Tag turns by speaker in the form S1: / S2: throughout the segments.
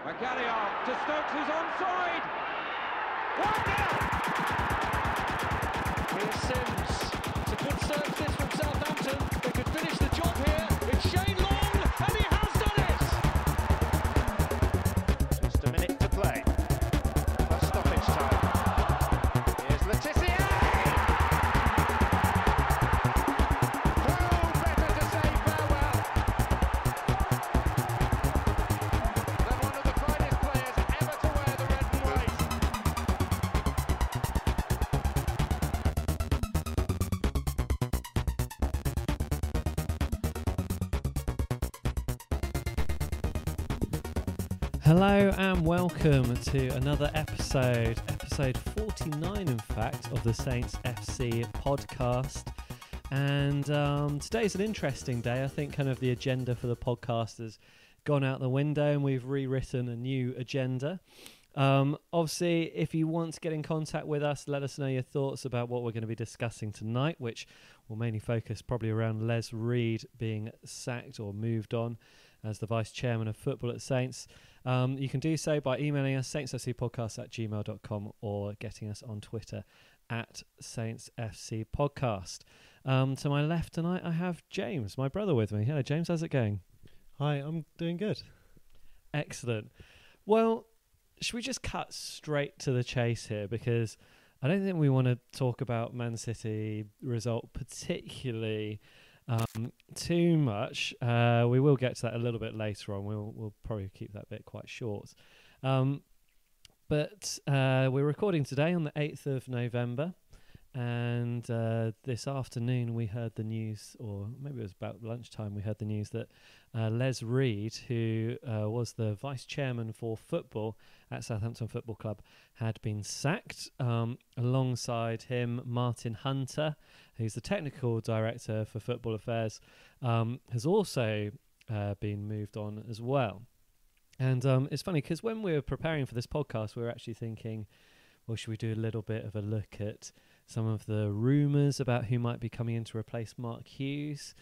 S1: McGallagher to Stokes, who's onside. 1-0.
S2: Here's Sims. It's a good serve this from Southampton. They could finish the job here. It's Shane Long, and he has done it.
S3: Just a minute to play. Plus stoppage time. Here's Letizia. Who better to say farewell than one of the finest players ever to wear the red and white.
S4: Hello and welcome to another episode 49 in fact, of the Saints FC podcast. And today's an interesting day. I think kind of the agenda for the podcast has gone out the window and we've rewritten a new agenda. Obviously, if you want to get in contact with us, let us know your thoughts about what we're going to be discussing tonight, which will mainly focus probably around Les Reed being sacked or moved on as the Vice Chairman of Football at Saints. You can do so by emailing us saintsfcpodcast@gmail.com or getting us on Twitter @saintsfcpodcast. To my left tonight, I have James, my brother, with me. Hello, James. How's it going?
S5: Hi, I'm doing good.
S4: Excellent. Well, should we just cut straight to the chase here? Because I don't think we want to talk about Man City result particularly too much. We will get to that a little bit later on. We'll probably keep that bit quite short. But we're recording today on the 8th of November. And this afternoon we heard the news, or maybe it was about lunchtime, we heard the news that Les Reed, who was the vice chairman for football at Southampton Football Club, had been sacked. Alongside him, Martin Hunter, who's the technical director for football affairs, has also been moved on as well. And it's funny because when we were preparing for this podcast, we were actually thinking, well, should we do a little bit of a look at some of the rumours about who might be coming in to replace Mark Hughes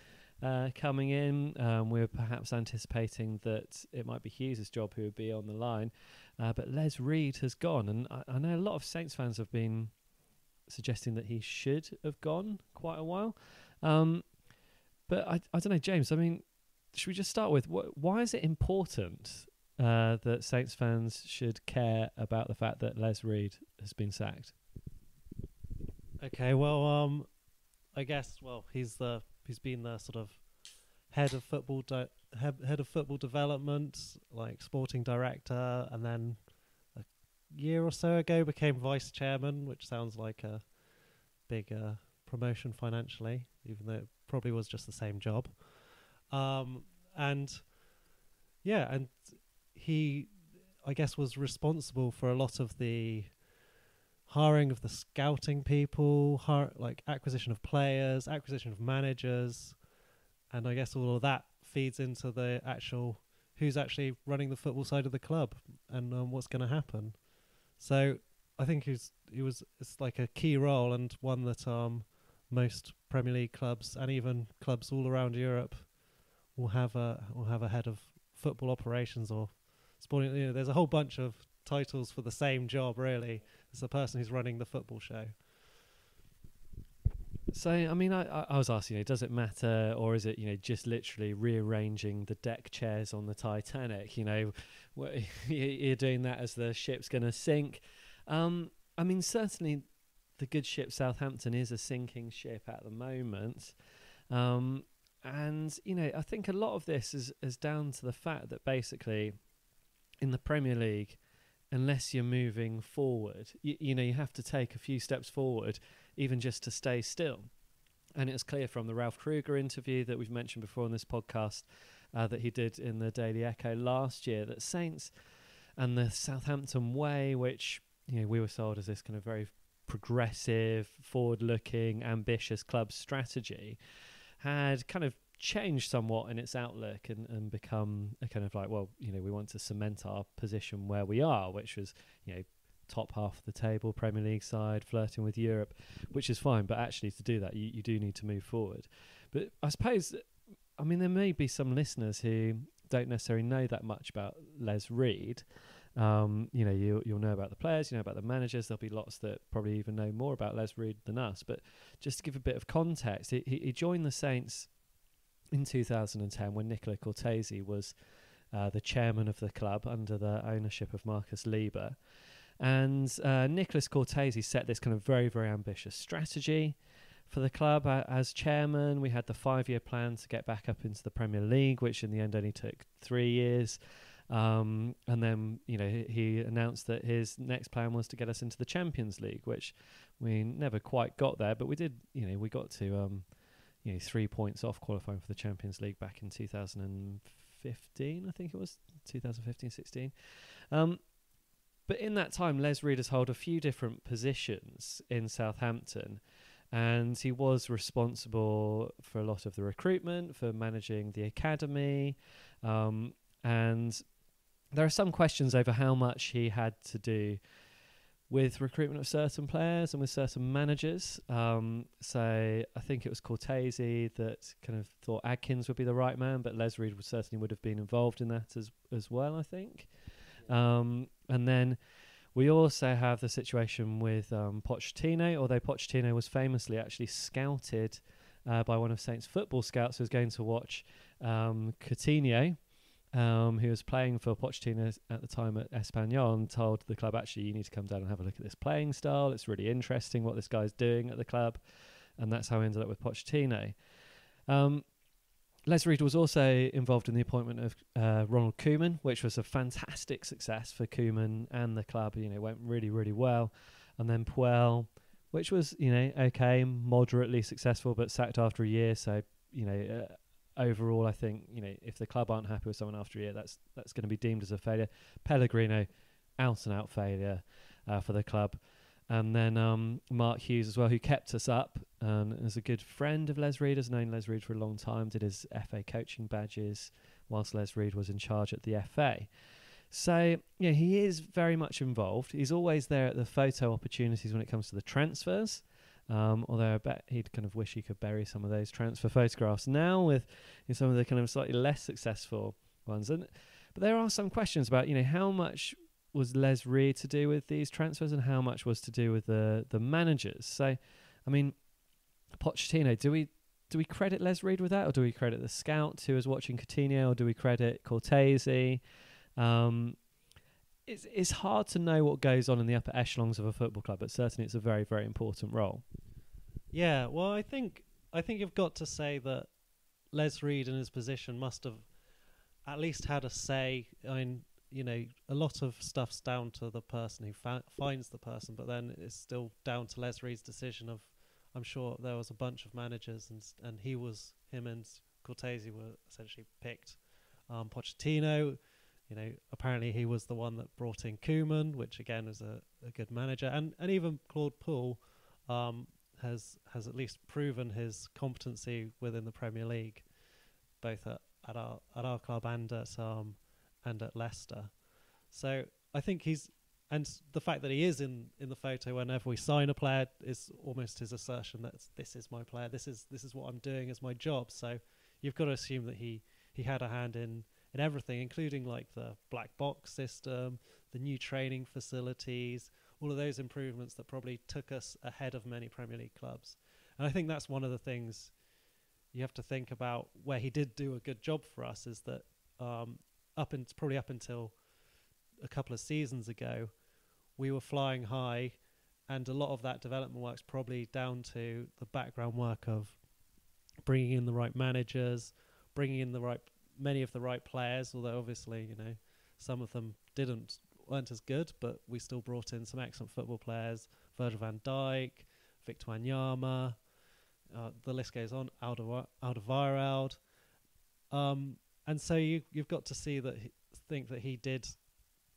S4: coming in. We're perhaps anticipating that it might be Hughes' job who would be on the line. But Les Reed has gone. And I know a lot of Saints fans have been suggesting that he should have gone quite a while. But I don't know, James, I mean, should we just start with why is it important that Saints fans should care about the fact that Les Reed has been sacked?
S5: Okay, well, I guess he's been the sort of head of football head of football development, like sporting director, and then a year or so ago became vice chairman, which sounds like a big promotion financially, even though it probably was just the same job. And he, I guess, was responsible for a lot of the hiring of the scouting people, like acquisition of players, acquisition of managers, and I guess all of that feeds into the actual who's actually running the football side of the club and what's going to happen. So I think it's like a key role, and one that most Premier League clubs and even clubs all around Europe will have a head of football operations or sporting. You know, there's a whole bunch of titles for the same job, really. It's the person who's running the football show.
S4: So, I mean, I was asking, does it matter, or is it, just literally rearranging the deck chairs on the Titanic? You're doing that as the ship's going to sink. I mean, certainly the good ship Southampton is a sinking ship at the moment. And, I think a lot of this is down to the fact that basically in the Premier League, unless you're moving forward, you have to take a few steps forward, even just to stay still. And it's clear from the Ralph Kruger interview that we've mentioned before on this podcast that he did in the Daily Echo last year, that Saints and the Southampton way, which we were sold as this kind of very progressive, forward-looking, ambitious club strategy, had kind of changed somewhat in its outlook and become a kind of like, we want to cement our position where we are, which was, top half of the table, Premier League side, flirting with Europe, which is fine. But actually to do that, you do need to move forward. But I suppose, there may be some listeners who don't necessarily know that much about Les Reed. You'll know about the players, you know about the managers. There'll be lots that probably even know more about Les Reed than us. But just to give a bit of context, he joined the Saints in 2010 when Nicola Cortese was the chairman of the club under the ownership of Marcus Lieber. And Nicholas Cortese set this kind of very, very ambitious strategy for the club. As chairman, we had the 5-year plan to get back up into the Premier League, which in the end only took 3 years. And then, he announced that his next plan was to get us into the Champions League, which we never quite got there, but we did, we got to 3 points off qualifying for the Champions League back in 2015, I think it was, 2015-16. But in that time, Les Reed has held a few different positions in Southampton, and he was responsible for a lot of the recruitment, for managing the academy, and there are some questions over how much he had to do with recruitment of certain players and with certain managers. So I think it was Cortese that kind of thought Adkins would be the right man, but Les Reed certainly would have been involved in that as well, I think. And then we also have the situation with Pochettino, although Pochettino was famously actually scouted by one of Saints' football scouts who was going to watch Coutinho, who was playing for Pochettino at the time at Espanyol, and told the club, actually, you need to come down and have a look at this playing style. It's really interesting what this guy's doing at the club. And that's how we ended up with Pochettino. Les Reed was also involved in the appointment of Ronald Koeman, which was a fantastic success for Koeman and the club. Went really, really well. And then Puel, which was, okay, moderately successful, but sacked after a year. So, overall, I think, if the club aren't happy with someone after a year, that's going to be deemed as a failure. Pellegrino, out-and-out failure for the club. And then Mark Hughes as well, who kept us up and is a good friend of Les Reed, has known Les Reed for a long time, did his FA coaching badges whilst Les Reed was in charge at the FA. So, he is very much involved. He's always there at the photo opportunities when it comes to the transfers. Although I bet he'd kind of wish he could bury some of those transfer photographs now with some of the kind of slightly less successful ones. But there are some questions about, how much was Les Reed to do with these transfers and how much was to do with the managers. So, I mean, Pochettino, do we credit Les Reed with that, or do we credit the scout who was watching Coutinho, or do we credit Cortese? It's hard to know what goes on in the upper echelons of a football club, but certainly it's a very, very important role.
S5: Yeah, well, I think you've got to say that Les Reed in his position must have at least had a say. I mean, a lot of stuff's down to the person who finds the person, but then it's still down to Les Reed's decision of, I'm sure there was a bunch of managers and him and Cortese were essentially picked. Pochettino, apparently he was the one that brought in Koeman, which again is a good manager, and even Claude Puel has at least proven his competency within the Premier League, both at our club and at Leicester. So I think and the fact that he is in the photo whenever we sign a player is almost his assertion that this is my player, this is what I'm doing as my job. So you've got to assume that he had a hand in everything, including like the black box system, the new training facilities, all of those improvements that probably took us ahead of many Premier League clubs. And I think that's one of the things you have to think about where he did do a good job for us, is that up until a couple of seasons ago, we were flying high, and a lot of that development work's probably down to the background work of bringing in the right managers, bringing in many of the right players, although obviously, some of them weren't as good, but we still brought in some excellent football players, Virgil van Dijk, Victor Wanyama, the list goes on, Alderweireld. And so you've got to think that he did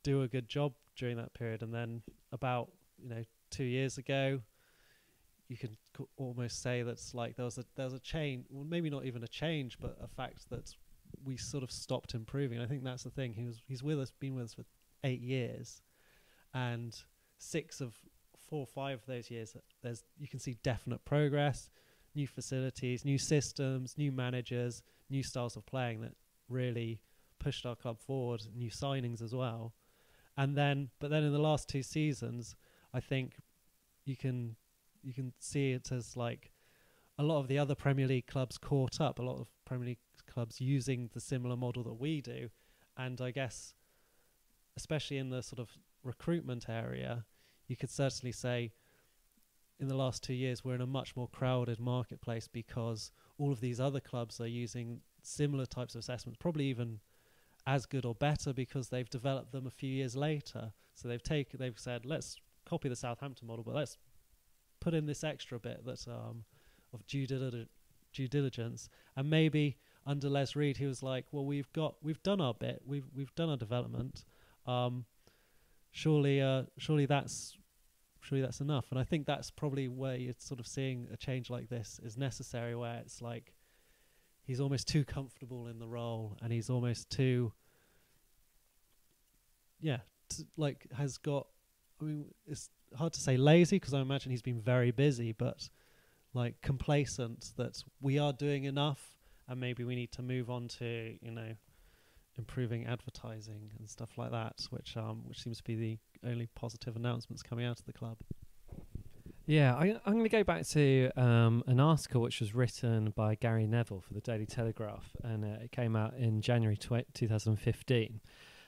S5: do a good job during that period. And then about 2 years ago, you can almost say that's like there was a change, well, maybe not even a change, but a fact that we sort of stopped improving. I think that's the thing. He's been with us for 8 years, and 4 or 5 of those years, you can see definite progress, new facilities, new systems, new managers, new styles of playing that really pushed our club forward, new signings as well. But then in the last 2 seasons, I think you can see it as like a lot of the other Premier League clubs caught up, a lot of Premier League clubs using the similar model that we do. And I guess, especially in the sort of recruitment area, you could certainly say in the last 2 years we're in a much more crowded marketplace because all of these other clubs are using similar types of assessments, probably even as good or better because they've developed them a few years later. So they've said, let's copy the Southampton model, but let's put in this extra bit that of due diligence. And maybe under Les Reed, he was like, well, we've done our bit, we've done our development. Surely that's enough. And I think that's probably where you're sort of seeing a change like this is necessary, where it's like he's almost too comfortable in the role, and he's almost too, has got. I mean, it's hard to say lazy because I imagine he's been very busy, but like complacent that we are doing enough, and maybe we need to move on to improving advertising and stuff like that, which seems to be the only positive announcements coming out of the club.
S4: Yeah, I'm going to go back to an article which was written by Gary Neville for the Daily Telegraph, and it came out in January 2015,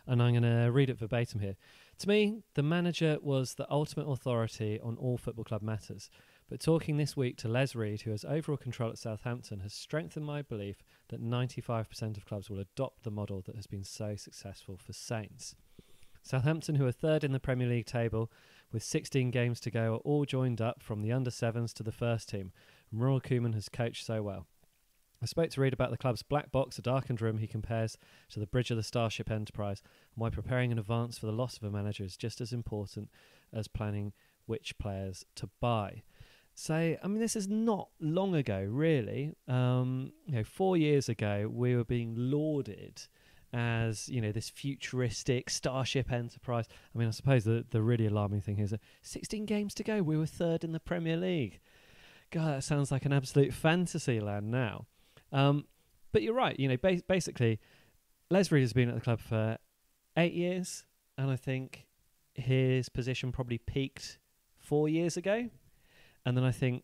S4: and I'm going to read it verbatim here. To me, the manager was the ultimate authority on all football club matters, but talking this week to Les Reed, who has overall control at Southampton, has strengthened my belief that 95% of clubs will adopt the model that has been so successful for Saints. Southampton, who are third in the Premier League table, with 16 games to go, are all joined up from the under-7s to the first team, and Ronald Koeman has coached so well. I spoke to Reed about the club's black box, a darkened room he compares to the bridge of the Starship Enterprise, and why preparing in advance for the loss of a manager is just as important as planning which players to buy. So, I mean, this is not long ago, really. 4 years ago, we were being lauded as, this futuristic Starship Enterprise. I mean, I suppose the really alarming thing is that 16 games to go, we were third in the Premier League. God, that sounds like an absolute fantasy land now. But you're right, basically, Les Reed has been at the club for 8 years, and I think his position probably peaked 4 years ago. And then I think,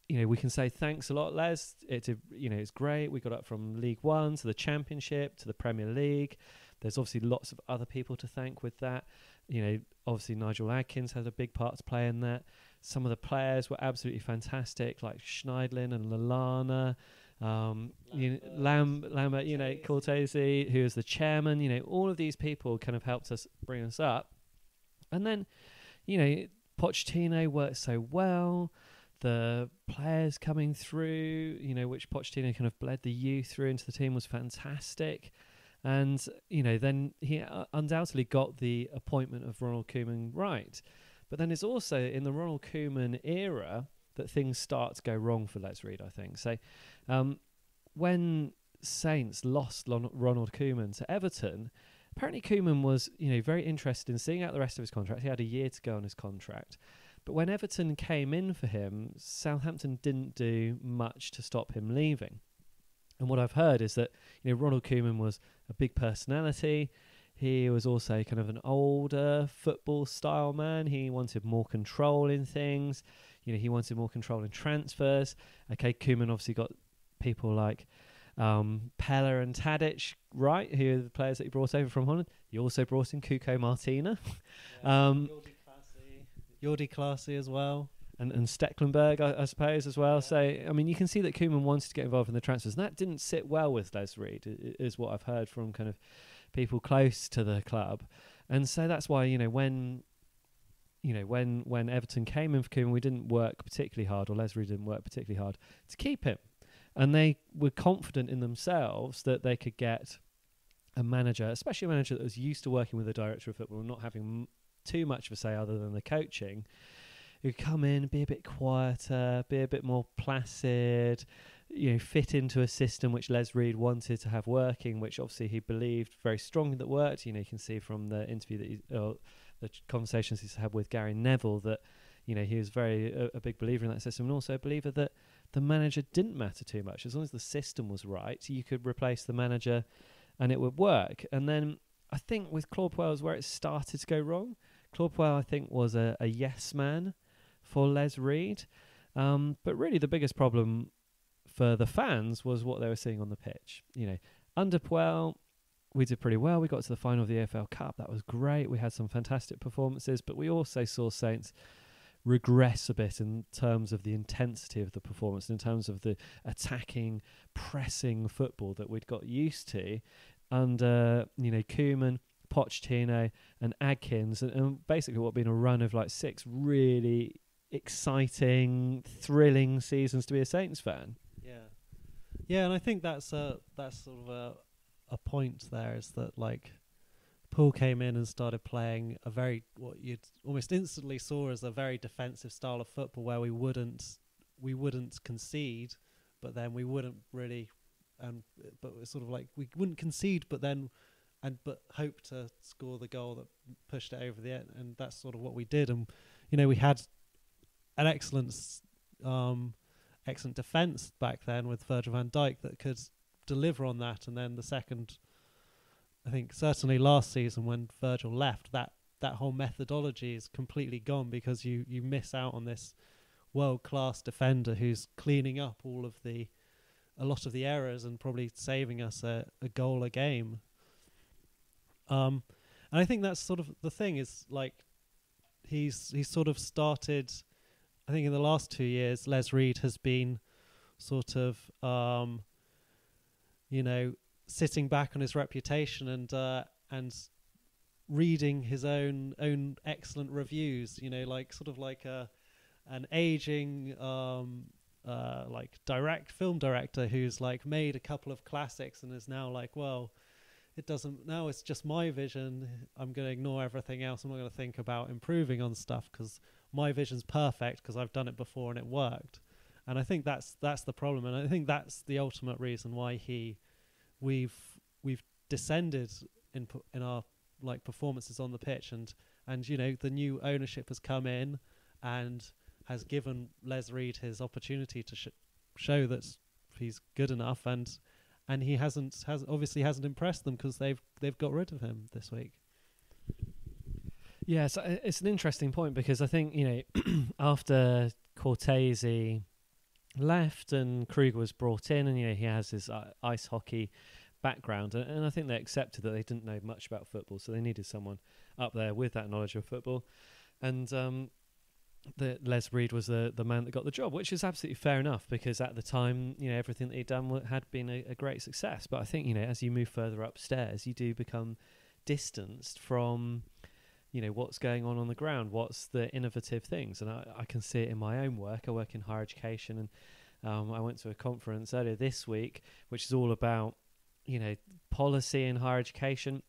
S4: we can say thanks a lot, Les. It's great. We got up from League One to the Championship to the Premier League. There's obviously lots of other people to thank with that. Obviously Nigel Adkins had a big part to play in that. Some of the players were absolutely fantastic, like Schneidlin and Lallana, Lambert, Cortese, who was the chairman. All of these people kind of helped us bring us up. And then, Pochettino worked so well. The players coming through, which Pochettino kind of bled the youth through into the team, was fantastic. And, then he undoubtedly got the appointment of Ronald Koeman right. But then it's also in the Ronald Koeman era that things start to go wrong for Les Reed, I think. So when Saints lost Ronald Koeman to Everton, apparently Koeman was, very interested in seeing out the rest of his contract. He had a year to go on his contract. But when Everton came in for him, Southampton didn't do much to stop him leaving. And what I've heard is that, Ronald Koeman was a big personality. He was also kind of an older football style man. He wanted more control in things. He wanted more control in transfers. Okay, Koeman obviously got people like Pella and Tadic, right, who are the players that he brought over from Holland. He also brought in Cuco Martina.
S5: Jordi Clasie as well.
S4: And Stecklenburg, I suppose, as well. So, I mean, you can see that Koeman wanted to get involved in the transfers. And that didn't sit well with Les Reed, is what I've heard from kind of people close to the club. And so that's why, when Everton came in for Koeman, we didn't work particularly hard, or Les Reed didn't work particularly hard to keep him. And they were confident in themselves that they could get a manager, especially a manager that was used to working with the director of football and not having too much of a say other than the coaching, who come in, be a bit quieter, be a bit more placid, fit into a system which Les Reed wanted to have working, which obviously he believed very strongly that worked. You can see from the interview that the conversations he's had with Gary Neville that, he was very a big believer in that system, and also a believer that the manager didn't matter too much. As long as the system was right, you could replace the manager and it would work. And then I think with Claude Puel is where it started to go wrong. Claude Puel, I think, was a yes man for Les Reed. But really the biggest problem for the fans was what they were seeing on the pitch. Under Puel, we did pretty well. We got to the final of the AFL Cup. That was great. We had some fantastic performances, but we also saw Saints regress a bit in terms of the intensity of the performance, in terms of the attacking, pressing football that we'd got used to under, Koeman, Pochettino and Adkins, and basically what had been a run of like 6 really exciting, thrilling seasons to be a Saints fan.
S5: Yeah, and I think that's sort of a point there, is that like Poole came in and started playing a very, what you'd almost instantly saw as a very defensive style of football, where we wouldn't concede, but then we wouldn't really, but it's sort of like we wouldn't concede, but hope to score the goal that pushed it over the end, and that's sort of what we did. And we had an excellent defence back then with Virgil van Dijk that could deliver on that. And then the second, I think certainly last season when Virgil left, that whole methodology is completely gone, because you miss out on this world-class defender who's cleaning up a lot of the errors and probably saving us a goal a game. And I think that's sort of the thing, is like he's sort of started, I think in the last 2 years, Les Reed has been sort of, sitting back on his reputation and reading his own excellent reviews. An aging film director who's like made a couple of classics and is now like, well, now it's just my vision. I'm going to ignore everything else. I'm not going to think about improving on stuff because my vision's perfect because I've done it before and it worked. And I think that's the problem. And I think that's the ultimate reason why we've descended in our like performances on the pitch. And the new ownership has come in and has given Les Reed his opportunity to show that he's good enough, and he hasn't impressed them, because they've got rid of him this week.
S4: Yeah, so it's an interesting point, because I think after Cortese left and Kruger was brought in, and he has his ice hockey background, and I think they accepted that they didn't know much about football, so they needed someone up there with that knowledge of football, and that Les Reed was the man that got the job, which is absolutely fair enough, because at the time, everything that he'd done had been a great success. But I think, as you move further upstairs, you do become distanced from, what's going on the ground, what's the innovative things. And I can see it in my own work. I work in higher education, and I went to a conference earlier this week, which is all about, policy in higher education.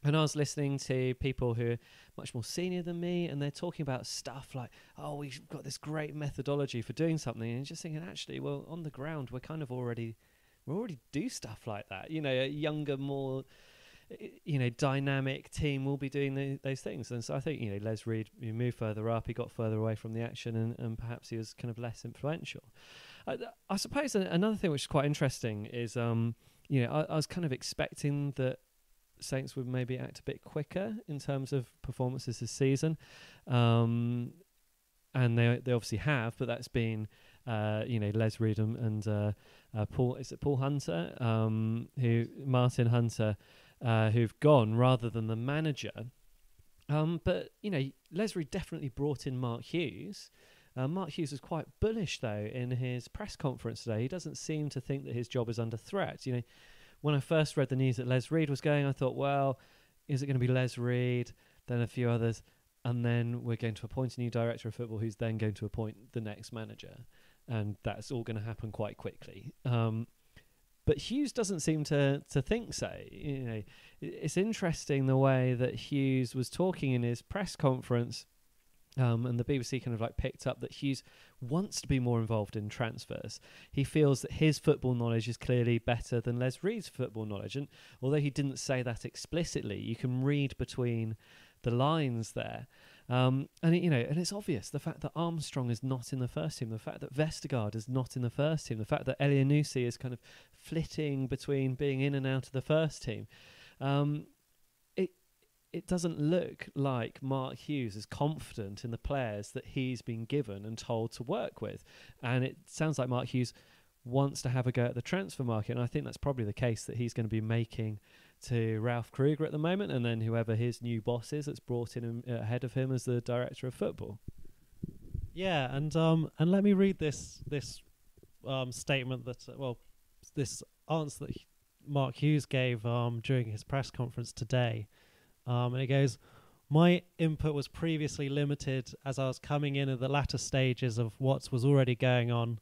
S4: And I was listening to people who are much more senior than me, and they're talking about stuff like, oh, we've got this great methodology for doing something. And just thinking, actually, well, on the ground, we already do stuff like that. A younger, more, dynamic team will be doing those things. And so I think, Les Reed, you move further up, he got further away from the action, and perhaps he was kind of less influential. I suppose another thing which is quite interesting is, I was kind of expecting that Saints would maybe act a bit quicker in terms of performances this season, and they obviously have, but that's been Les Reed and Paul Hunter, Martin Hunter, who've gone rather than the manager. But Les Reed definitely brought in Mark Hughes. Mark Hughes was quite bullish though in his press conference today. He doesn't seem to think that his job is under threat. When I first read the news that Les Reed was going, I thought, well, is it going to be Les Reed, then a few others, and then we're going to appoint a new director of football who's then going to appoint the next manager, and that's all going to happen quite quickly. But Hughes doesn't seem to think so. It's interesting the way that Hughes was talking in his press conference. And the BBC kind of like picked up that Hughes wants to be more involved in transfers. He feels that his football knowledge is clearly better than Les Reed's football knowledge. And although he didn't say that explicitly, you can read between the lines there. And it's obvious, the fact that Armstrong is not in the first team, the fact that Vestergaard is not in the first team, the fact that Elianusi is kind of flitting between being in and out of the first team. It doesn't look like Mark Hughes is confident in the players that he's been given and told to work with. And it sounds like Mark Hughes wants to have a go at the transfer market. And I think that's probably the case that he's going to be making to Ralph Kruger at the moment, and then whoever his new boss is that's brought in ahead of him as the director of football.
S5: Yeah, and let me read this statement that this answer that Mark Hughes gave during his press conference today. And it goes, "My input was previously limited as I was coming in at the latter stages of what was already going on.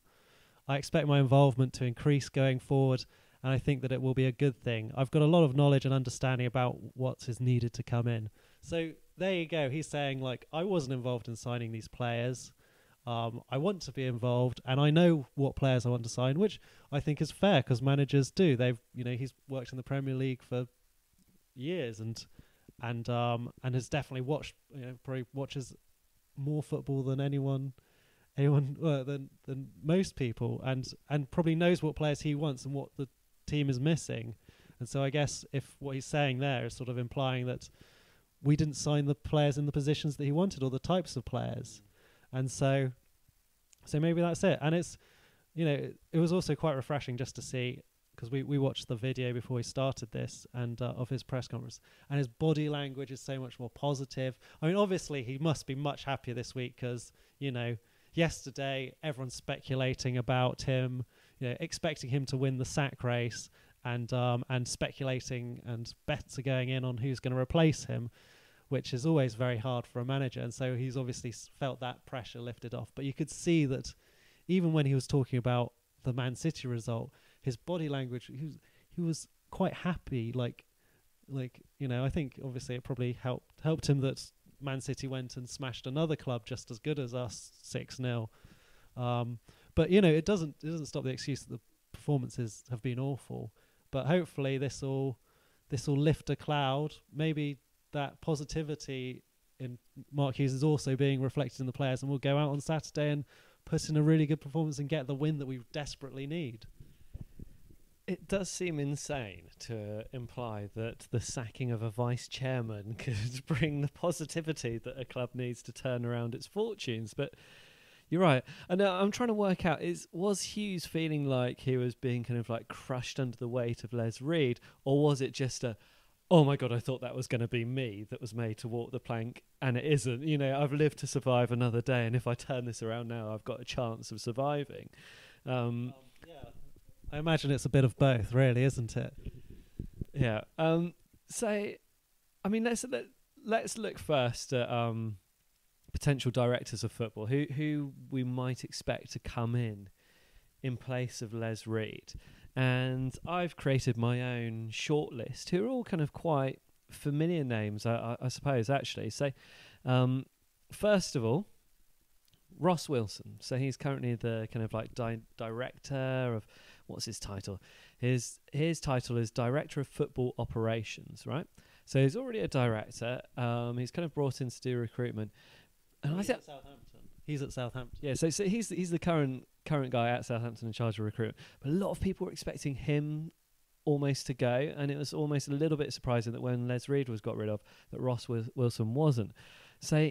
S5: I expect my involvement to increase going forward, and I think that it will be a good thing. I've got a lot of knowledge and understanding about what is needed to come in." So there you go. He's saying, like, I wasn't involved in signing these players. I want to be involved, and I know what players I want to sign, which I think is fair because managers do. He's worked in the Premier League for years and has definitely watched, probably watches more football than anyone than most people, and probably knows what players he wants and what the team is missing. And so I guess if what he's saying there is sort of implying that we didn't sign the players in the positions that he wanted or the types of players, and so maybe that's it. And it's, it was also quite refreshing just to see, because we watched the video before we started this and of his press conference, and his body language is so much more positive. I mean, obviously he must be much happier this week because, yesterday everyone's speculating about him, expecting him to win the sack race, and speculating and bets are going in on who's going to replace him, which is always very hard for a manager. And so he's obviously felt that pressure lifted off. But you could see that even when he was talking about the Man City result, his body language, he was quite happy. I think obviously it probably helped him that Man City went and smashed another club just as good as us 6-0. But it doesn't stop the excuse that the performances have been awful. But hopefully this will lift a cloud. Maybe that positivity in Mark Hughes is also being reflected in the players, and we'll go out on Saturday and put in a really good performance and get the win that we desperately need.
S4: It does seem insane to imply that the sacking of a vice chairman could bring the positivity that a club needs to turn around its fortunes, but you're right. And I'm trying to work out, was Hughes feeling like he was being kind of like crushed under the weight of Les Reed, or was it just oh my God, I thought that was going to be me that was made to walk the plank, and it isn't. I've lived to survive another day, and if I turn this around now, I've got a chance of surviving.
S5: Yeah. I imagine it's a bit of both, really, isn't it?
S4: Yeah. Let's look first at potential directors of football who we might expect to come in place of Les Reed. And I've created my own shortlist, who are all kind of quite familiar names, I suppose, actually. So, first of all, Ross Wilson. So he's currently the kind of like director of, what's his title? His title is Director of Football Operations, right? So he's already a director. He's kind of brought in to do recruitment. And
S5: he's at Southampton. He's at Southampton.
S4: Yeah, so he's the current guy at Southampton in charge of recruitment. But a lot of people were expecting him almost to go, and it was almost a little bit surprising that when Les Reed was got rid of, that Ross Wilson wasn't. So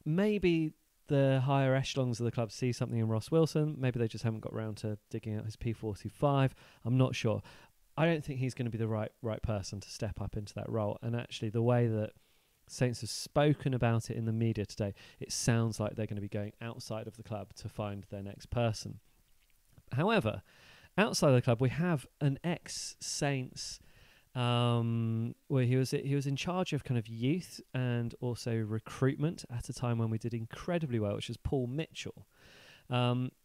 S4: maybe the higher echelons of the club see something in Ross Wilson. Maybe they just haven't got around to digging out his P45. I'm not sure. I don't think he's going to be the right person to step up into that role. And actually, the way that Saints have spoken about it in the media today, it sounds like they're going to be going outside of the club to find their next person. However, outside of the club, we have an ex-Saints where he was in charge of kind of youth and also recruitment at a time when we did incredibly well, which was Paul Mitchell.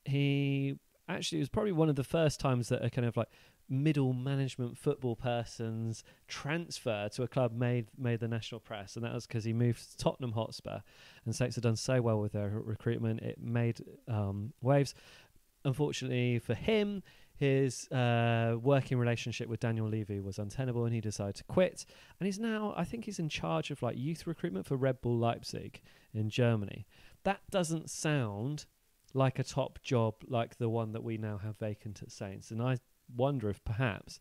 S4: He actually was probably one of the first times that a kind of like middle management football person's transfer to a club made the national press, and that was because he moved to Tottenham Hotspur, and Saints had done so well with their recruitment, it made waves. Unfortunately for him, his working relationship with Daniel Levy was untenable and he decided to quit. And he's now, I think he's in charge of like youth recruitment for Red Bull Leipzig in Germany. That doesn't sound like a top job like the one that we now have vacant at Saints. And I wonder if perhaps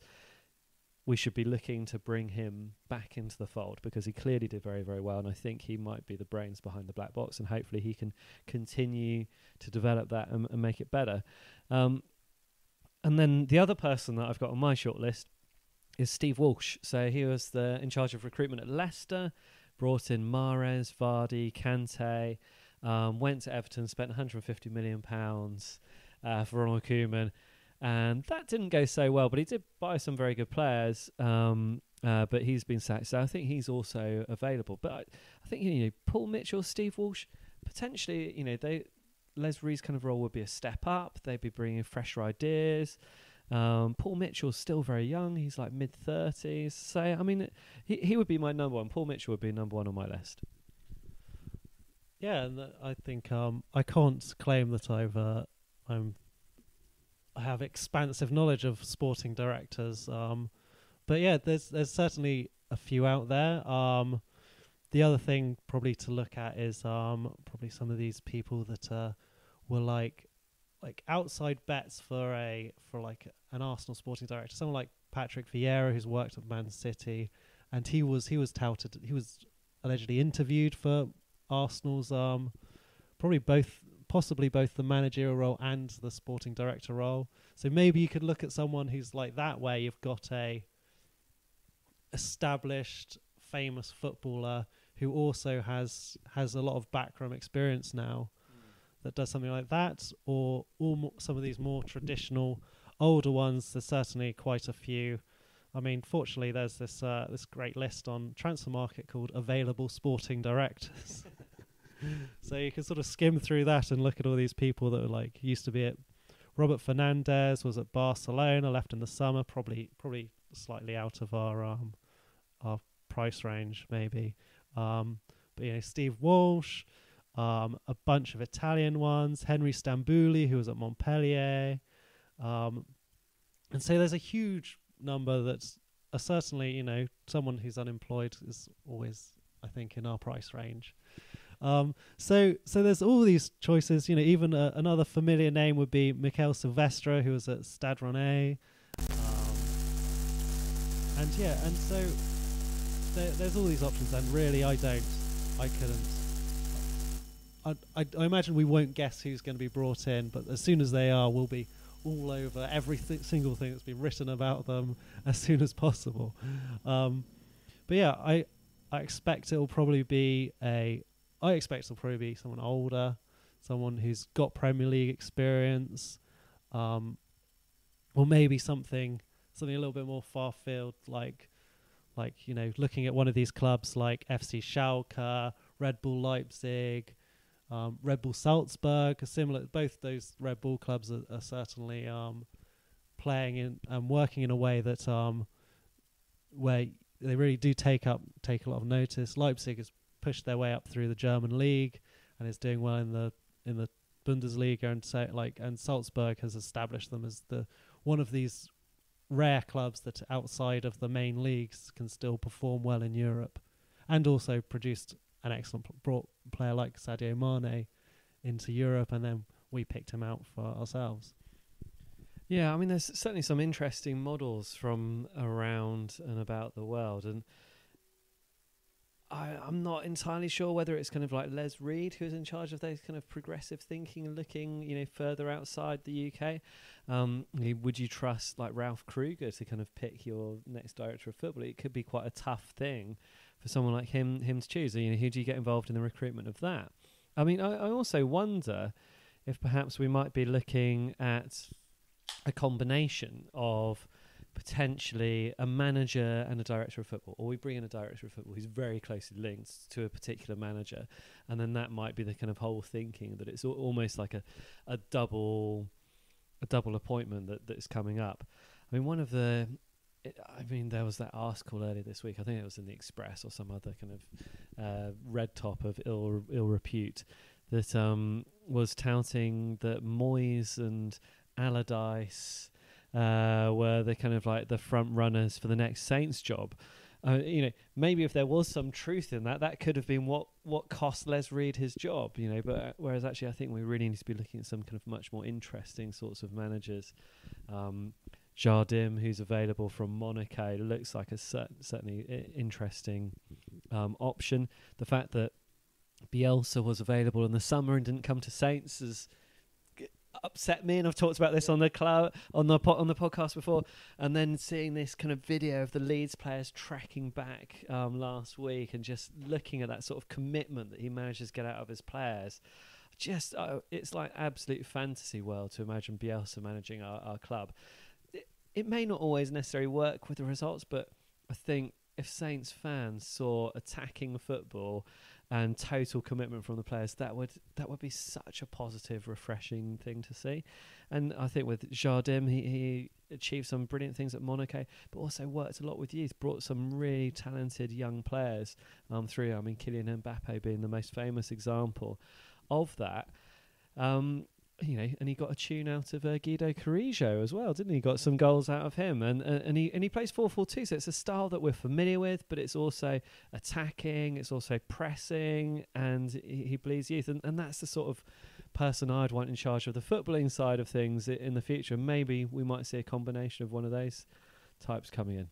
S4: we should be looking to bring him back into the fold, because he clearly did very, very well. And I think he might be the brains behind the black box, and hopefully he can continue to develop that and make it better. And then the other person that I've got on my short list is Steve Walsh. So he was in charge of recruitment at Leicester, brought in Mahrez, Vardy, Kante, went to Everton, spent £150 million for Ronald Koeman. And that didn't go so well, but he did buy some very good players. But he's been sacked, so I think he's also available. But I think Paul Mitchell, Steve Walsh, potentially, Les Reed's kind of role would be a step up. They'd be bringing fresher ideas. Paul Mitchell's still very young; he's like mid-30s. So I mean, he would be my number one. Paul Mitchell would be number one on my list.
S5: Yeah, and I think I can't claim that I have expansive knowledge of sporting directors, but yeah, there's certainly a few out there. The other thing probably to look at is probably some of these people that were like outside bets for an Arsenal sporting director. Someone like Patrick Vieira, who's worked at Man City, and he was touted. He was allegedly interviewed for Arsenal's possibly both the managerial role and the sporting director role. So maybe you could look at someone who's like that, where you've got a established, famous footballer who also has a lot of backroom experience now, that does something like that, or some of these more traditional, older ones. There's certainly quite a few. I mean, fortunately, there's this great list on Transfer Market called Available Sporting Directors. So you can sort of skim through that and look at all these people that were used to be at. Robert Fernandez was at Barcelona, left in the summer, probably slightly out of our price range maybe. But Steve Walsh, a bunch of Italian ones, Henry Stambouli, who was at Montpellier, and so there's a huge number that's certainly someone who's unemployed is always, I think, in our price range. So there's all these choices. Even another familiar name would be Mikel Silvestre, who was at Stade Rennais. And so there's all these options, and really I imagine we won't guess who's going to be brought in, but as soon as they are, we'll be all over every single thing that's been written about them as soon as possible. But yeah, I expect it'll probably be someone older, someone who's got Premier League experience, or maybe something a little bit more far-field, like looking at one of these clubs like FC Schalke, Red Bull Leipzig, Red Bull Salzburg. Both those Red Bull clubs are certainly playing in and working in a way that where they really do take a lot of notice. Leipzig has pushed their way up through the German league and is doing well in the Bundesliga, and Salzburg has established them as one of these rare clubs that outside of the main leagues can still perform well in Europe, and also produced an excellent brought player like Sadio Mane into Europe, and then we picked him out for ourselves.
S4: Yeah, I mean, there's certainly some interesting models from around and about the world, and I'm not entirely sure whether it's kind of like Les Reed who's in charge of those kind of progressive thinking and looking, further outside the UK. Would you trust like Ralph Kruger to kind of pick your next director of football? It could be quite a tough thing for someone like him to choose. Who do you get involved in the recruitment of that? I mean, I also wonder if perhaps we might be looking at a combination of potentially a manager and a director of football, or we bring in a director of football who's very closely linked to a particular manager, and then that might be the kind of whole thinking that it's almost like a double appointment that's coming up. I mean, there was that article earlier this week, I think it was in the Express or some other kind of red top of ill repute, that was touting that Moyes and Allardyce were the kind of like the front runners for the next Saints job. Maybe if there was some truth in that, that could have been what cost Les Reed his job. But whereas actually, I think we really need to be looking at some kind of much more interesting sorts of managers. Jardim, who's available from Monaco, looks like a certainly interesting option. The fact that Bielsa was available in the summer and didn't come to Saints has upset me, and I've talked about this on the podcast before. And then seeing this kind of video of the Leeds players tracking back last week and just looking at that sort of commitment that he manages to get out of his players, it's like absolute fantasy world to imagine Bielsa managing our club. It may not always necessarily work with the results, but I think if Saints fans saw attacking football and total commitment from the players, that would be such a positive, refreshing thing to see. And I think with Jardim, he achieved some brilliant things at Monaco, but also worked a lot with youth, brought some really talented young players through. I mean, Kylian Mbappe being the most famous example of that. And he got a tune out of Guido Carrillo as well, didn't he? Got some goals out of him, and he plays 4-4-2, so it's a style that we're familiar with, but it's also attacking, it's also pressing, and he bleeds youth, and that's the sort of person I'd want in charge of the footballing side of things in the future. Maybe we might see a combination of one of those types coming in.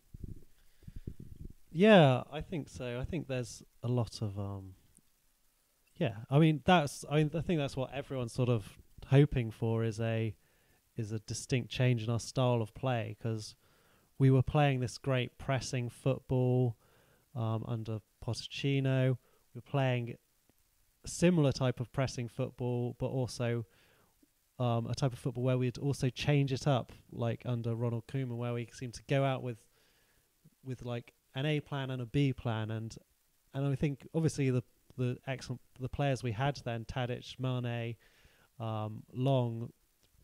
S5: Yeah, I think so. I think there's a lot of I think that's what everyone's sort of hoping for is a distinct change in our style of play, because we were playing this great pressing football under Pochettino. We were playing a similar type of pressing football, but also a type of football where we'd also change it up, like under Ronald Koeman, where we seem to go out with like an A plan and a B plan, and I think obviously the players we had then, Tadic, Mane, Long,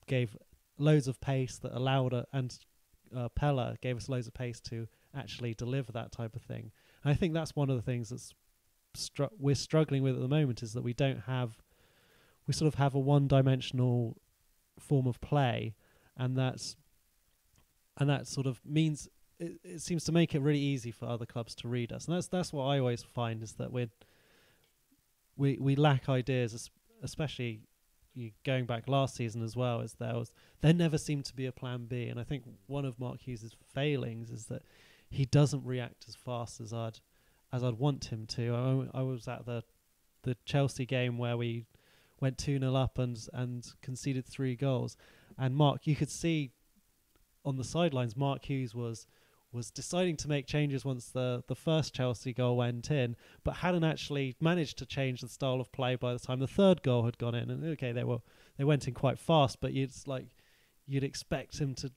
S5: gave loads of pace that allowed and Pella gave us loads of pace to actually deliver that type of thing. And I think that's one of the things that's we're struggling with at the moment, is that we sort of have a one-dimensional form of play, and that sort of means it seems to make it really easy for other clubs to read us, and that's what I always find, is that we lack ideas, especially going back last season as well, as there never seemed to be a plan B. And I think one of Mark Hughes' failings is that he doesn't react as fast as I'd want him to. I was at the Chelsea game where we went 2-0 up and conceded 3 goals, and you could see on the sidelines Mark Hughes was deciding to make changes once the first Chelsea goal went in, but hadn't actually managed to change the style of play by the time the third goal had gone in. And okay, they went in quite fast, but you'd expect him to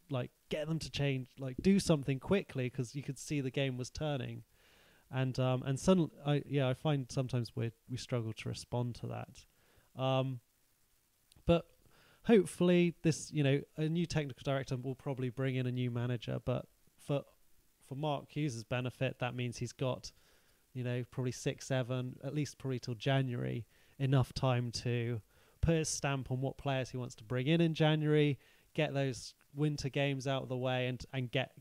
S5: get them to change, do something quickly, because you could see the game was turning. And suddenly, I find sometimes we struggle to respond to that. But hopefully this, a new technical director will probably bring in a new manager, but for Mark Hughes' benefit, that means he's got, probably 6-7, at least probably till January, enough time to put his stamp on what players he wants to bring in January, get those winter games out of the way, and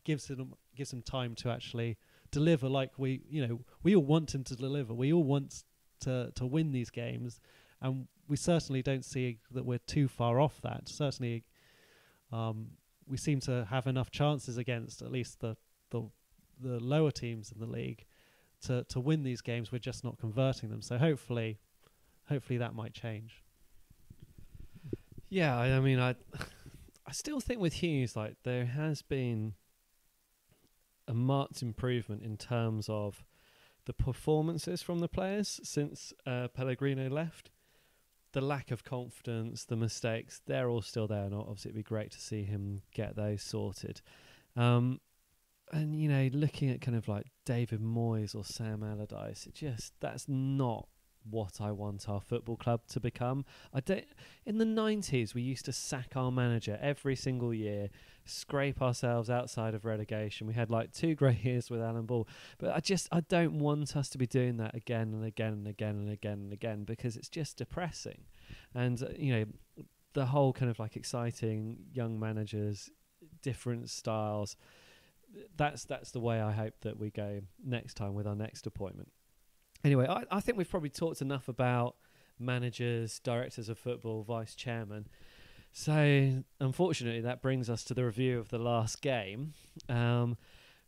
S5: gives him time to actually deliver like we all want him to deliver. We all want to win these games, and we certainly don't see that we're too far off that. Certainly, we seem to have enough chances against at least the lower teams in the league to win these games. We're just not converting them. So hopefully that might change.
S4: Yeah, I mean, I still think with Hughes, there has been a marked improvement in terms of the performances from the players since Pellegrino left. The lack of confidence, the mistakes, they're all still there, and obviously it'd be great to see him get those sorted. And, looking at kind of like David Moyes or Sam Allardyce, that's not what I want our football club to become. In the 90s, we used to sack our manager every single year, scrape ourselves outside of relegation. We had 2 great years with Alan Ball, but I don't want us to be doing that again and again and again and again and again, because it's just depressing. And the whole kind of exciting young managers different styles. That's the way I hope that we go next time with our next appointment. Anyway, I think we've probably talked enough about managers, directors of football, vice chairman. So unfortunately, that brings us to the review of the last game,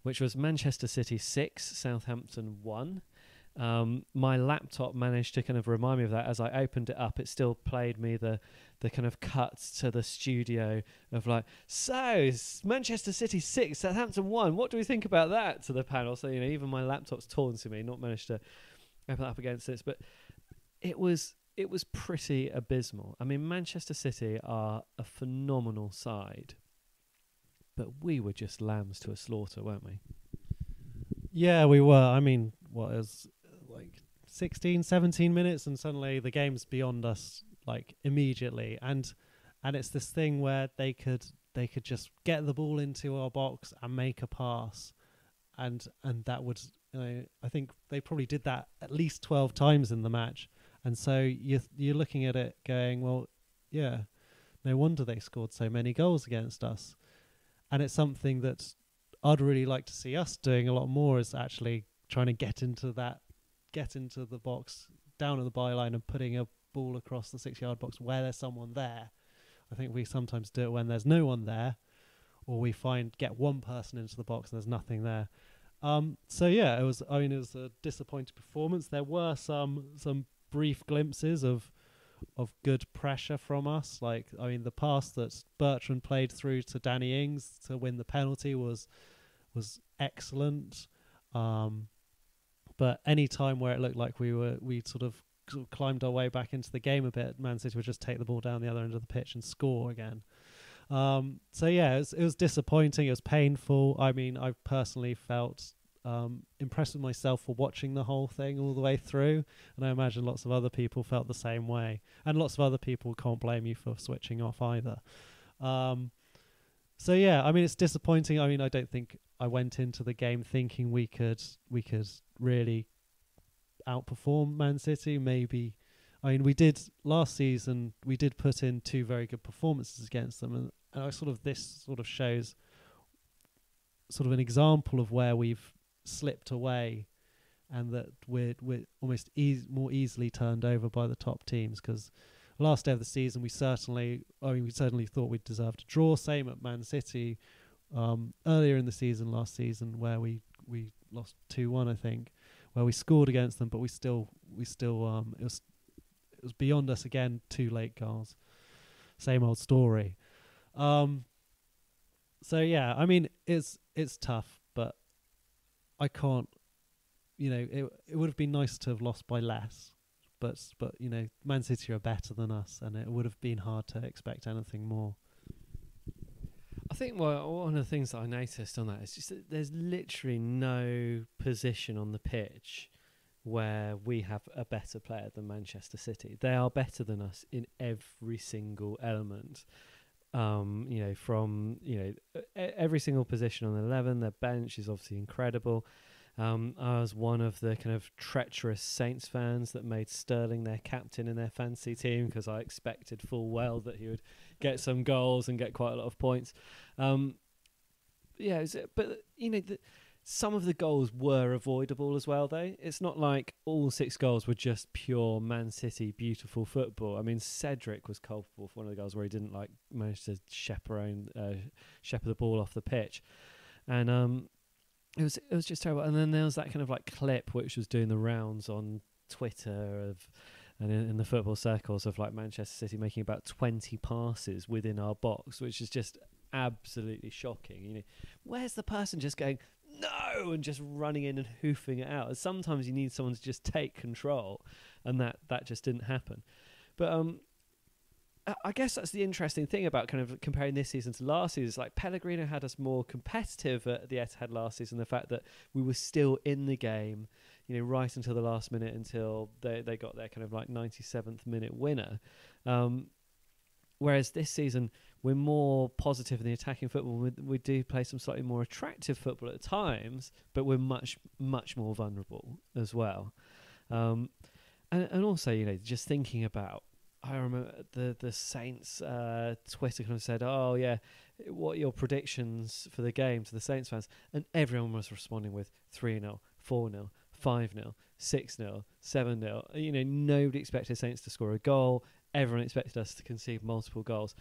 S4: which was Manchester City 6, Southampton 1. My laptop managed to kind of remind me of that. As I opened it up, it still played me the kind of cuts to the studio of like, so Manchester City 6, Southampton 1. What do we think about that, to the panel? So, even my laptop's taunting me, not managed to open up against this, but it was pretty abysmal. I mean, Manchester City are a phenomenal side, but we were just lambs to a slaughter, weren't we?
S5: Yeah, we were. I mean, what is like 16, 17 minutes, and suddenly the game's beyond us, like immediately. And it's this thing where they could just get the ball into our box and make a pass, and that would, I think they probably did that at least 12 times in the match. And so you're looking at it going, well, yeah, no wonder they scored so many goals against us. And it's something that I'd really like to see us doing a lot more, is actually trying to get into the box, down at the byline, and putting a ball across the 6-yard box where there's someone there. I think we sometimes do it when there's no one there, or we get one person into the box and there's nothing there. So yeah, it was a disappointing performance. There were some brief glimpses of good pressure from us. Like, the pass that Bertrand played through to Danny Ings to win the penalty was excellent. But any time where it looked like we sort of climbed our way back into the game a bit, Man City would just take the ball down the other end of the pitch and score again. So yeah, it was disappointing. It was painful. I mean, I personally felt impressed with myself for watching the whole thing all the way through, and I imagine lots of other people felt the same way, and lots of other people can't blame you for switching off either. So yeah, I mean, it's disappointing. I mean, I don't think I went into the game thinking we could really outperform Man City. Maybe, I mean, we did last season. We did put in 2 very good performances against them, and this shows sort of an example of where we've slipped away, and that we're almost more easily turned over by the top teams. Because last day of the season, we certainly thought we'd deserved a draw. Same at Man City earlier in the season, last season, where we lost 2-1, I think, where we scored against them, but we still it was beyond us again. 2 late goals, same old story. So yeah, I mean, it's tough, but I can't. It would have been nice to have lost by less, but Man City are better than us, and it would have been hard to expect anything more.
S4: I think one of the things that I noticed on that is just that there's literally no position on the pitch where we have a better player than Manchester City. They are better than us in every single element. From every single position on the 11. Their bench is obviously incredible. I was one of the kind of treacherous Saints fans that made Sterling their captain in their fantasy team, because I expected full well that he would get some goals and get quite a lot of points. Some of the goals were avoidable as well, though. It's not like all 6 goals were just pure Man City beautiful football. I mean, Cedric was culpable for one of the goals where he didn't manage to shepherd the ball off the pitch, and it was just terrible. And then there was that kind of clip which was doing the rounds on Twitter and in the football circles of Manchester City making about 20 passes within our box, which is just absolutely shocking. Where's the person just going no and just running in and hoofing it out? Sometimes you need someone to just take control, and that just didn't happen. But I guess that's the interesting thing about kind of comparing this season to last season. It's like Pellegrino had us more competitive at the Etihad last season, the fact that we were still in the game, right until the last minute, until they got their kind of 97th minute winner. Whereas this season, we're more positive in the attacking football. We do play some slightly more attractive football at times, but we're much, much more vulnerable as well. And also, just thinking about, I remember the Saints Twitter kind of said, oh yeah, what are your predictions for the game to the Saints fans? And everyone was responding with 3-0, 4-0, 5-0, 6-0, 7-0. You know, nobody expected Saints to score a goal. Everyone expected us to concede multiple goals.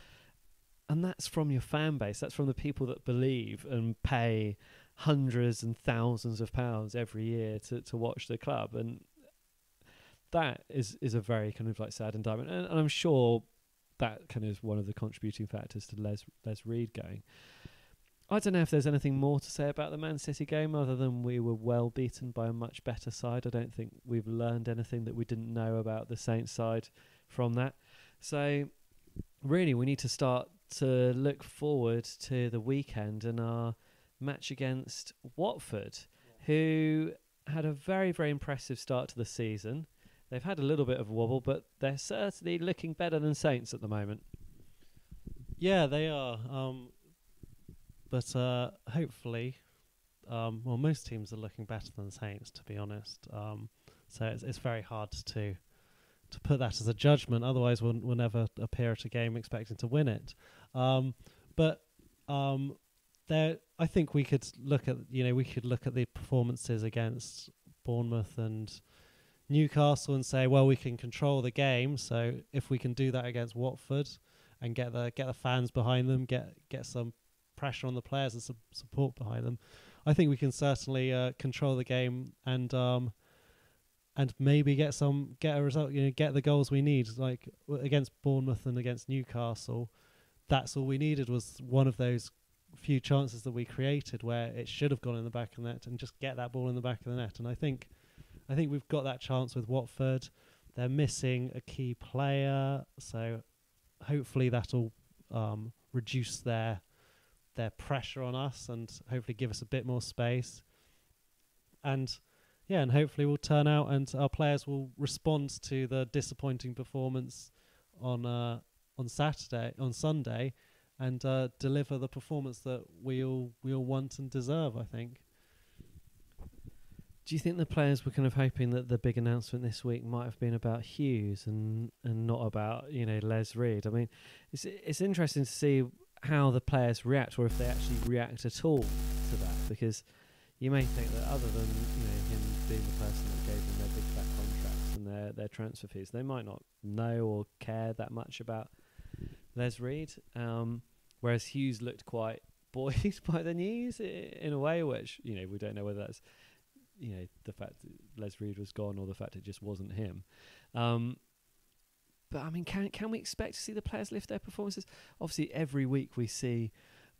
S4: And that's from your fan base. That's from the people that believe and pay hundreds and thousands of pounds every year to watch the club. And that is a very kind of like sad indictment. And I'm sure that kind of is one of the contributing factors to Les Reed going. I don't know if there's anything more to say about the Man City game other than we were well beaten by a much better side. I don't think we've learned anything that we didn't know about the Saints side from that. So really we need to start to look forward to the weekend and our match against Watford, who had a very, very impressive start to the season. They've had a little bit of a wobble, but they're certainly looking better than Saints at the moment.
S5: Yeah, they are. But hopefully, well, most teams are looking better than Saints, to be honest. So it's very hard to put that as a judgment. Otherwise, we'll never appear at a game expecting to win it. But I think we could look at the performances against Bournemouth and Newcastle and say, well, we can control the game. So if we can do that against Watford and get the fans behind them, get some pressure on the players and some support behind them, I think we can certainly control the game and maybe get a result. Get the goals we need. Like against Bournemouth and against Newcastle, that's all we needed was one of those few chances that we created where it should have gone in the back of the net and just get that ball in the back of the net. And I think we've got that chance with Watford. They're missing a key player, so hopefully that'll reduce their pressure on us and hopefully give us a bit more space. And hopefully we'll turn out and our players will respond to the disappointing performance on Sunday, and deliver the performance that we all want and deserve, I think.
S4: Do you think the players were kind of hoping that the big announcement this week might have been about Hughes and not about Les Reed? I mean, it's interesting to see how the players react, or if they actually react at all to that, because you may think that other than him being the person that gave them their big fat contracts and their transfer fees, they might not know or care that much about Les Reed. Whereas Hughes looked quite buoyed by the news in a way, which we don't know whether that's the fact that Les Reed was gone or the fact it just wasn't him. But I mean, can we expect to see the players lift their performances? Obviously, every week we see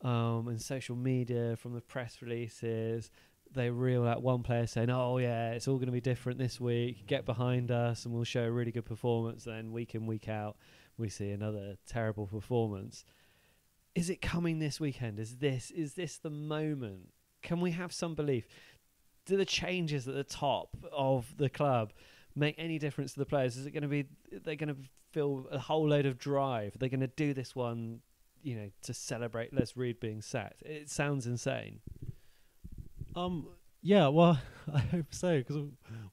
S4: in social media, from the press releases, they reel out one player saying, "Oh yeah, it's all going to be different this week. Get behind us, and we'll show a really good performance." Then week in, week out, we see another terrible performance. Is it coming this weekend? Is this the moment? Can we have some belief? Do the changes at the top of the club make any difference to the players? Is it going to be, they're going to feel a whole load of drive? They're going to do this one, to celebrate Les Reed being sacked? It sounds insane.
S5: Yeah, well, I hope so, because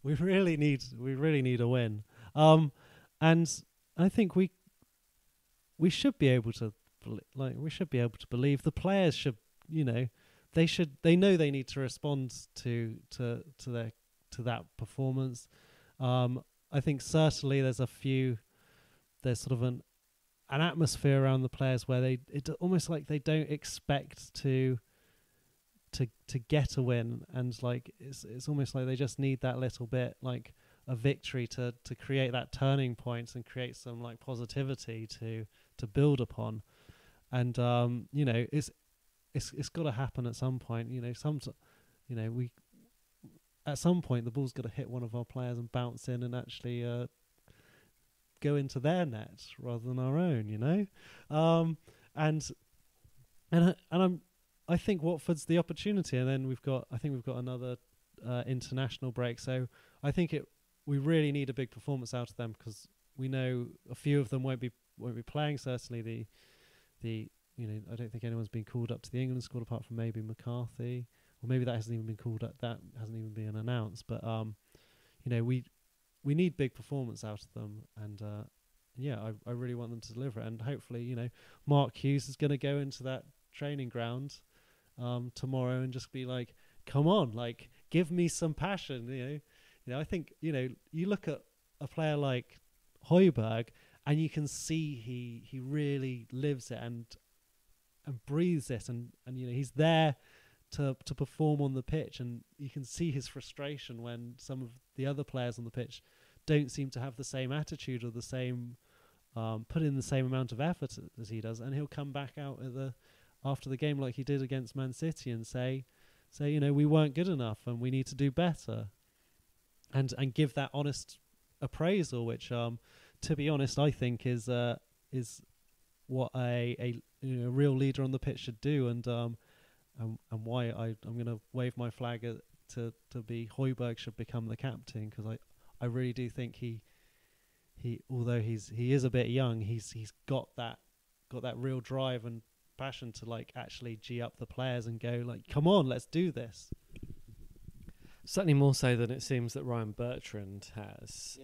S5: we really need a win. And I think we should be able to believe the players should, they know they need to respond to that performance. I think certainly there's sort of an atmosphere around the players where it's almost like they don't expect to get a win, and like it's almost like they just need that little bit, like a victory to create that turning point and create some like positivity to build upon. And it's got to happen at some point. At some point the ball's got to hit one of our players and bounce in and actually go into their net rather than our own. I think Watford's the opportunity, and then we've got another international break. So I think we really need a big performance out of them, because we know a few of them won't be playing. Certainly I don't think anyone's been called up to the England squad apart from maybe McCarthy, or maybe that hasn't even been called up. That hasn't even been announced. But we need big performance out of them, and I really want them to deliver it. And hopefully, Mark Hughes is going to go into that training ground tomorrow and just be like, come on, like, give me some passion. I think, you look at a player like Højbjerg and you can see he really lives it and breathes it, and he's there to perform on the pitch, and you can see his frustration when some of the other players on the pitch don't seem to have the same attitude or the same put in the same amount of effort as he does, and he'll come back out after the game like he did against Man City and say we weren't good enough and we need to do better, and give that honest appraisal, which to be honest I think is what a real leader on the pitch should do, and why I'm going to wave my flag to be Højbjerg should become the captain, because I really do think he although he is a bit young, he's got that real drive and passion to like actually G up the players and go like, come on, let's do this.
S4: Certainly more so than it seems that Ryan Bertrand has.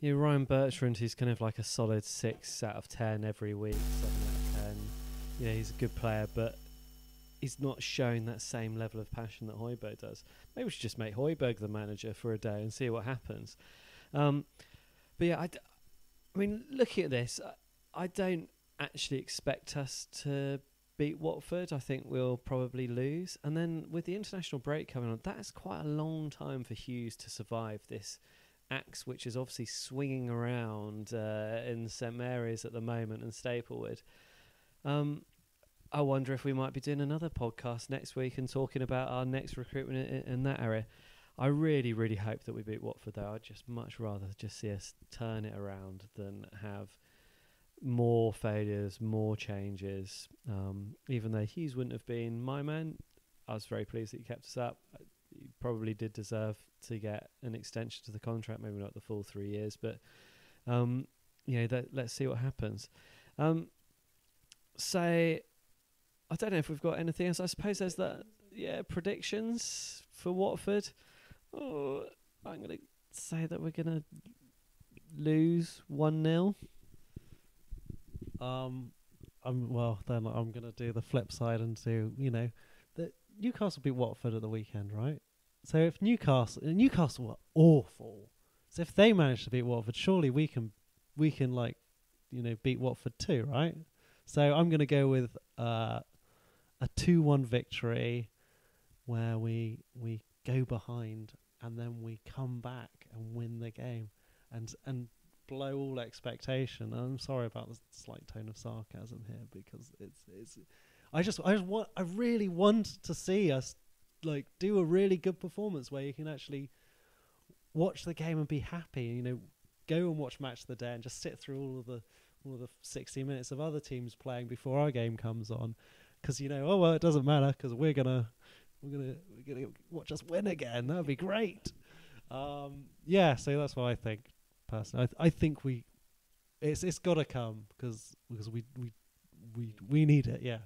S4: Yeah. Ryan Bertrand, he's kind of like a solid 6 out of 10 every week, 7 out of 10. He's a good player, but he's not showing that same level of passion that Højbjerg does. Maybe we should just make Højbjerg the manager for a day and see what happens. But yeah, I mean, looking at this, I don't actually expect us to beat Watford. I think we'll probably lose. And then with the international break coming on, that's quite a long time for Hughes to survive this axe, which is obviously swinging around in St Mary's at the moment and Staplewood. I wonder if we might be doing another podcast next week and talking about our next recruitment in that area. I really, really hope that we beat Watford, though. I'd just much rather just see us turn it around than have more failures, more changes. Even though Hughes wouldn't have been my man, I was very pleased that he kept us up. He probably did deserve to get an extension to the contract, maybe not the full 3 years, but let's see what happens. So I don't know if we've got anything else. I suppose there's that. Yeah, predictions for Watford. Oh, I'm going to say that we're going to lose 1-0.
S5: I'm going to do the flip side and do, that Newcastle beat Watford at the weekend, right? So if Newcastle were awful, so if they manage to beat Watford, surely we can beat Watford too, right? So I'm going to go with a 2-1 victory where we go behind and then we come back and win the game and blow all expectation. I'm sorry about the slight tone of sarcasm here, because I really want to see us like do a really good performance where you can actually watch the game and be happy, go and watch Match of the Day and just sit through all of the 60 minutes of other teams playing before our game comes on, because it doesn't matter because we're gonna watch us win again. That'd be great. So that's what I think personally. I think it's got to come because we need it. Yeah.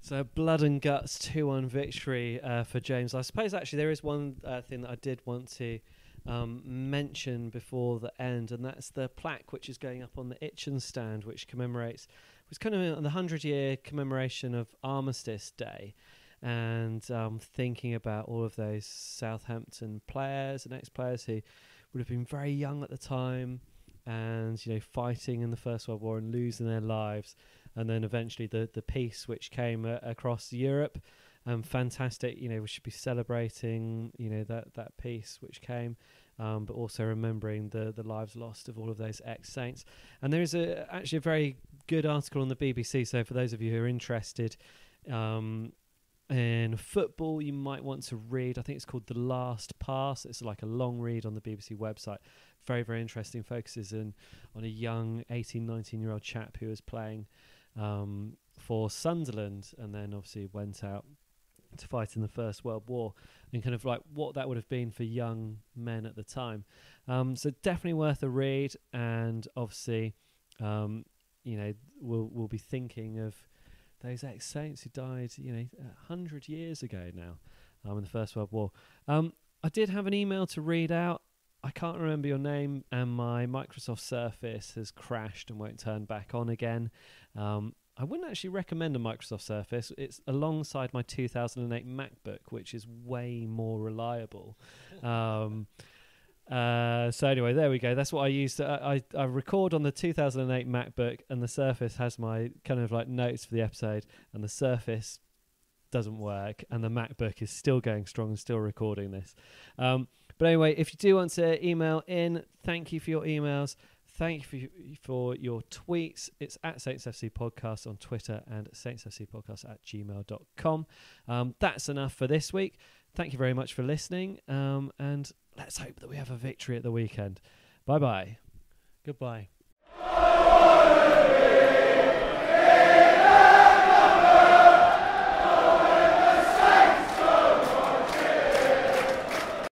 S4: So blood and guts 2-1 victory for James. I suppose actually there is one thing that I did want to mention before the end, and that's the plaque which is going up on the Itchen stand, which was kind of on the 100-year commemoration of Armistice Day, and thinking about all of those Southampton players and ex-players who would have been very young at the time, and fighting in the First World War and losing their lives, and then eventually the peace which came across Europe. Fantastic, we should be celebrating, that peace which came, but also remembering the lives lost of all of those ex-saints. And there is actually a very good article on the BBC, so for those of you who are interested in football, you might want to read, I think it's called The Last Pass. It's like a long read on the BBC website. Very, very interesting, focuses on a young 18, 19-year-old chap who was playing for Sunderland and then obviously went out to fight in the First World War, and kind of like what that would have been for young men at the time. So definitely worth a read, and obviously we'll be thinking of those ex-saints who died 100 years ago now in the First World War. I did have an email to read out. I can't remember your name, and my Microsoft Surface has crashed and won't turn back on again. I wouldn't actually recommend a Microsoft Surface. It's alongside my 2008 MacBook, which is way more reliable. So anyway, there we go. That's what I use. I record on the 2008 MacBook, and the Surface has my kind of like notes for the episode, and the Surface doesn't work, and the MacBook is still going strong and still recording this. But anyway, if you do want to email in, thank you for your emails. Thank you for your tweets. It's at Saints FC Podcast on Twitter and saintsfcpodcast@gmail.com. That's enough for this week. Thank you very much for listening. And let's hope that we have a victory at the weekend. Bye-bye.
S5: Goodbye.